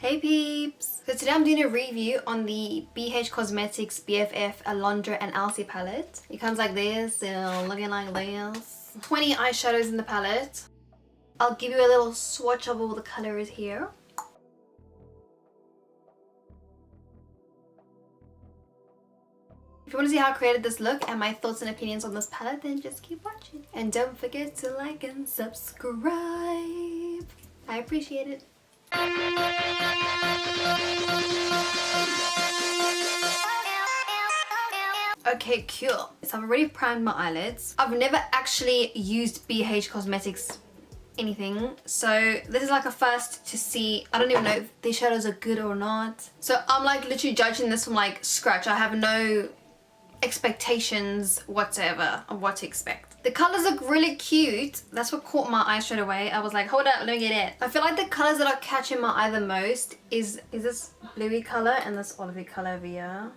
Hey peeps! So today I'm doing a review on the BH Cosmetics BFF Alondra and ELSY palette. It comes like this, looking like this. 20 eyeshadows in the palette. I'll give you a little swatch of all the colors here. If you want to see how I created this look and my thoughts and opinions on this palette, then just keep watching. And don't forget to like and subscribe. I appreciate it. Okay, cool. So I've already primed my eyelids. I've never actually used BH Cosmetics anything, so this is like a first to see. I don't even know if these shadows are good or not. So I'm like literally judging this from like scratch. I have no expectations whatsoever of what to expect. The colors look really cute. That's what caught my eye straight away. I was like, hold up, let me get it. I feel like the colors that are catching my eye the most is this bluey color and this olivey color over here.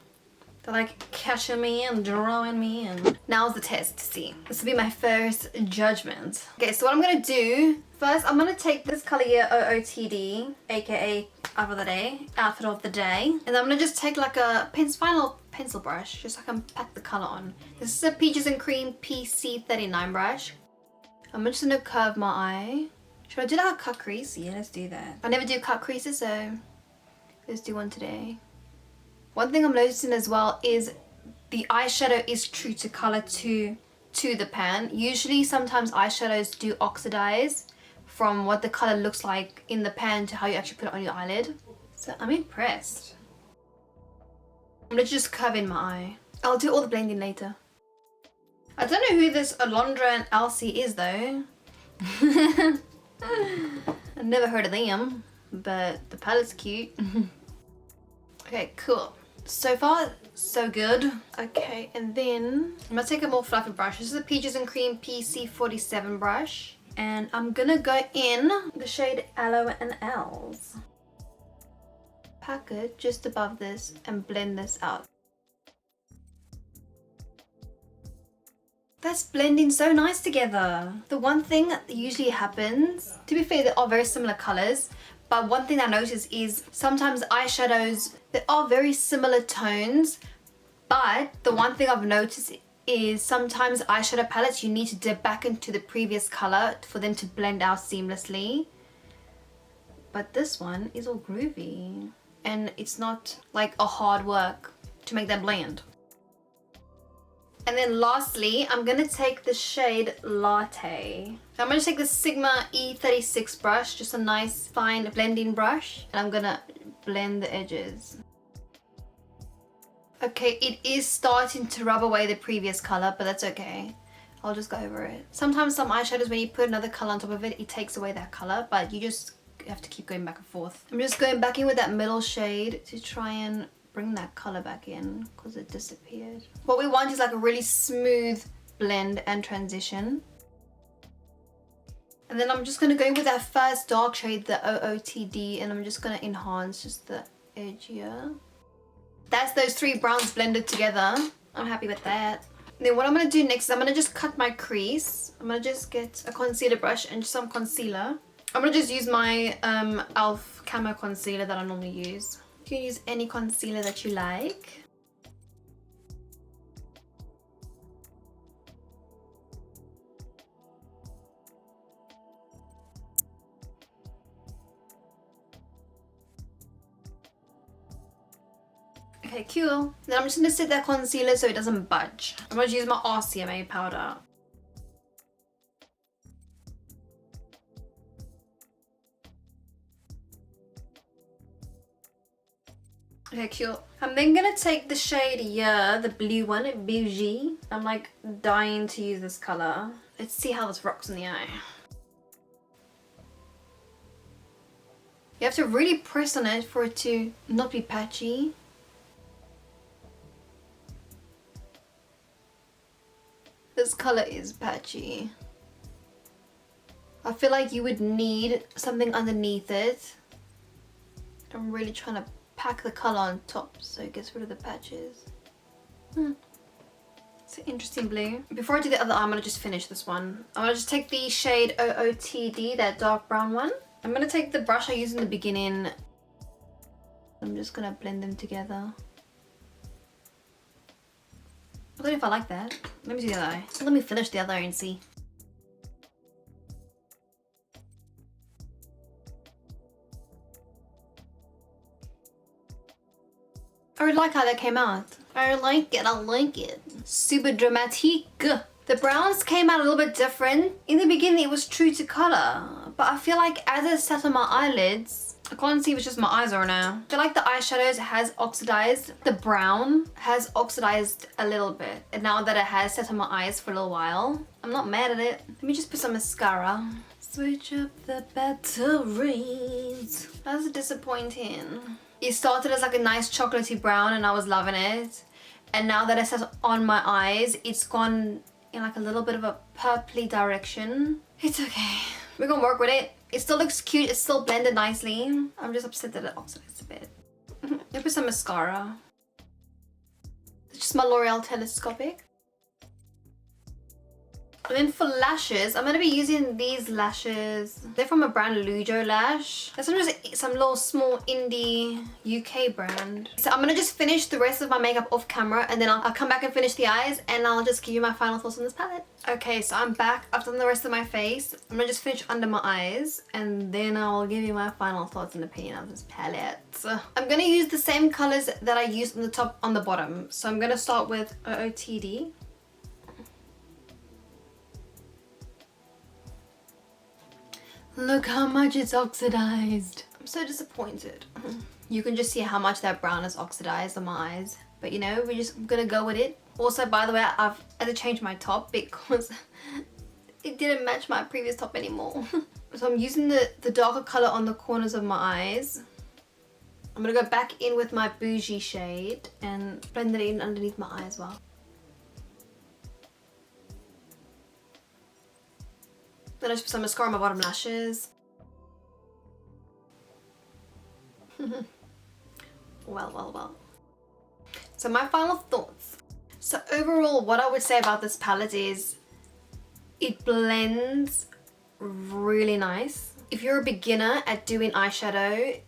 They're like catching me and drawing me, and now's the test to see. This will be my first judgment. Okay, so what I'm gonna do, first I'm gonna take this color here, OOTD, aka outfit of the day. And I'm gonna just take like a final pencil brush, just so I can pack the color on. This is a Peaches and Cream PC39 brush. I'm just gonna curve my eye. Should I do like a cut crease? Yeah, let's do that. I never do cut creases, so let's do one today. One thing I'm noticing as well is the eyeshadow is true to color to the pan. Usually sometimes eyeshadows do oxidize from what the color looks like in the pan to how you actually put it on your eyelid. So I'm impressed. I'm gonna just curve in my eye. I'll do all the blending later. I don't know who this Alondra and ELSY is though. I've never heard of them, but the palette's cute. Okay, cool. So far, so good. Okay, and then I'm gonna take a more fluffy brush. This is a Peaches and Cream PC47 brush. And I'm gonna go in the shade Aloe and Els. Pack it just above this and blend this out. That's blending so nice together. The one thing that usually happens, to be fair, they are very similar colors, but one thing I notice is sometimes eyeshadows, they are very similar tones, but the one thing I've noticed is sometimes eyeshadow palettes, you need to dip back into the previous color for them to blend out seamlessly. But this one is all groovy and it's not like a hard work to make that blend. And then lastly, I'm gonna take the shade Latte. I'm gonna take the Sigma E36 brush, just a nice fine blending brush, and I'm gonna blend the edges. Okay, it is starting to rub away the previous color, but that's okay. I'll just go over it. Sometimes some eyeshadows, when you put another color on top of it, it takes away that color, but you just have to keep going back and forth. I'm just going back in with that middle shade to try and bring that color back in because it disappeared. What we want is like a really smooth blend and transition. And then I'm just gonna go with that first dark shade, the OOTD, and I'm just gonna enhance just the edge here. That's those three browns blended together. I'm happy with that. And then what I'm gonna do next is I'm gonna just cut my crease. I'm gonna just get a concealer brush and some concealer. I'm gonna just use my e.l.f. Camo concealer that I normally use. You can use any concealer that you like. Okay, cool. Then I'm just gonna set that concealer so it doesn't budge. I'm gonna use my RCMA powder. Okay, cool. I'm then gonna take the shade here, the blue one, Bougie. I'm like dying to use this color. Let's see how this rocks in the eye. You have to really press on it for it to not be patchy. This color is patchy. I feel like you would need something underneath it. I'm really trying to pack the color on top so it gets rid of the patches. It's an interesting blue. Before I do the other eye, I'm gonna just finish this one. I'm gonna just take the shade OOTD, that dark brown one. I'm gonna take the brush I used in the beginning I'm just gonna blend them together. I don't know if I like that. Let me see the other eye. Let me finish the other eye and see. I really like how that came out. I like it, I like it. Super dramatic. The browns came out a little bit different. In the beginning it was true to color, but I feel like as it sat on my eyelids, I can't see if it's just my eyes or now. I feel like the eyeshadows has oxidized. The brown has oxidized a little bit. And now that it has sat on my eyes for a little while, I'm not mad at it. Let me just put some mascara. Switch up the batteries. That's disappointing. It started as like a nice chocolatey brown and I was loving it. And now that it sat on my eyes, it's gone in like a little bit of a purpley direction. It's okay. We're gonna work with it. It still looks cute. It's still blended nicely. I'm just upset that it oxidized a bit. Let me put some mascara. It's just my L'Oreal Telescopic. And then for lashes, I'm going to be using these lashes. They're from a brand Lujo Lash. That's just some little small indie UK brand. So I'm going to just finish the rest of my makeup off camera and then I'll come back and finish the eyes and I'll just give you my final thoughts on this palette. Okay, so I'm back. I've done the rest of my face. I'm going to just finish under my eyes and then I'll give you my final thoughts and opinion of this palette. I'm going to use the same colors that I used on the top on the bottom. So I'm going to start with OOTD. Look how much it's oxidized. I'm so disappointed. You can just see how much that brown is oxidized on my eyes. But you know, we're just gonna go with it. Also, by the way, I've had to change my top because it didn't match my previous top anymore. So I'm using the darker color on the corners of my eyes. I'm gonna go back in with my bougie shade and blend it in underneath my eye as well. Then I just put some mascara on my bottom lashes. Well. So my final thoughts. So overall, what I would say about this palette is it blends really nice. If you're a beginner at doing eyeshadow,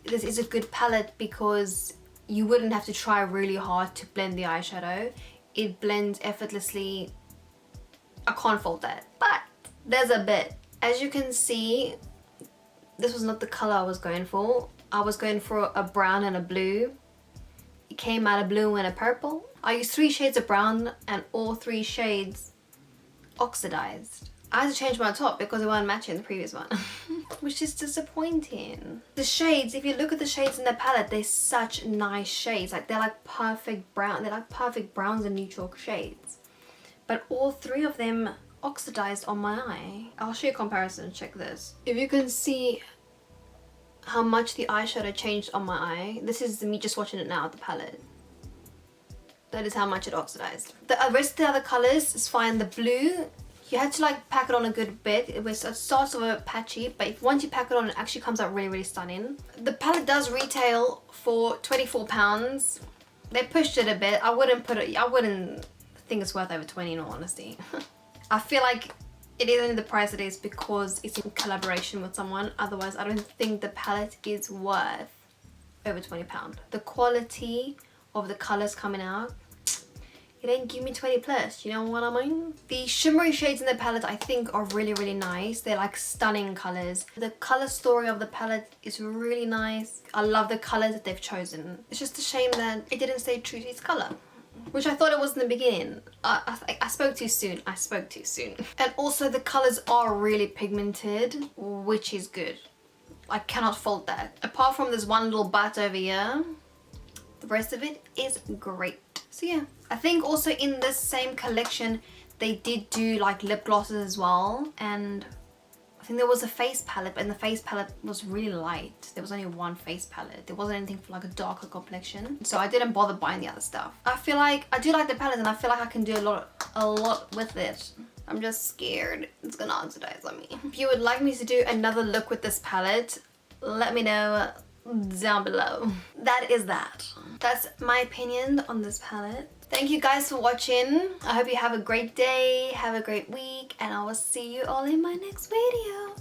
this is a good palette because you wouldn't have to try really hard to blend the eyeshadow. It blends effortlessly. I can't fault that. But there's a bit. As you can see, this was not the color I was going for. I was going for a brown and a blue. It came out a blue and a purple. I used 3 shades of brown and all 3 shades oxidized. I had to change my top because it wasn't matching the previous one. Which is disappointing. The shades, if you look at the shades in the palette, they're such nice shades. Like they're like perfect brown. They're like perfect browns and neutral shades. But all 3 of them oxidized on my eye. I'll show you a comparison. Check this. If you can see how much the eyeshadow changed on my eye. This is me just watching it now at the palette. That is how much it oxidized. The rest of the other colors is fine. The blue, you had to like pack it on a good bit. It starts a bit patchy, but once you pack it on, it actually comes out really stunning. The palette does retail for £24. They pushed it a bit. I wouldn't think it's worth over 20 in all honesty. I feel like it is only the price it is because it's in collaboration with someone. Otherwise, I don't think the palette is worth over £20. The quality of the colours coming out, it ain't give me 20 plus, you know what I mean? The shimmery shades in the palette I think are really nice. They're like stunning colours. The colour story of the palette is really nice. I love the colours that they've chosen. It's just a shame that it didn't stay true to its colour, which I thought it was in the beginning. I spoke too soon. And also the colours are really pigmented, which is good. I cannot fault that. Apart from this one little but over here, the rest of it is great. So yeah, I think also in this same collection, they did do like lip glosses as well. And I think there was a face palette, and the face palette was really light. There was only one face palette. There wasn't anything for like a darker complexion. So I didn't bother buying the other stuff. I feel like I do like the palette and I feel like I can do a lot with it. I'm just scared it's gonna oxidize on me. If you would like me to do another look with this palette, let me know down below. That is that. That's my opinion on this palette. Thank you guys for watching. I hope you have a great day, have a great week, and I will see you all in my next video.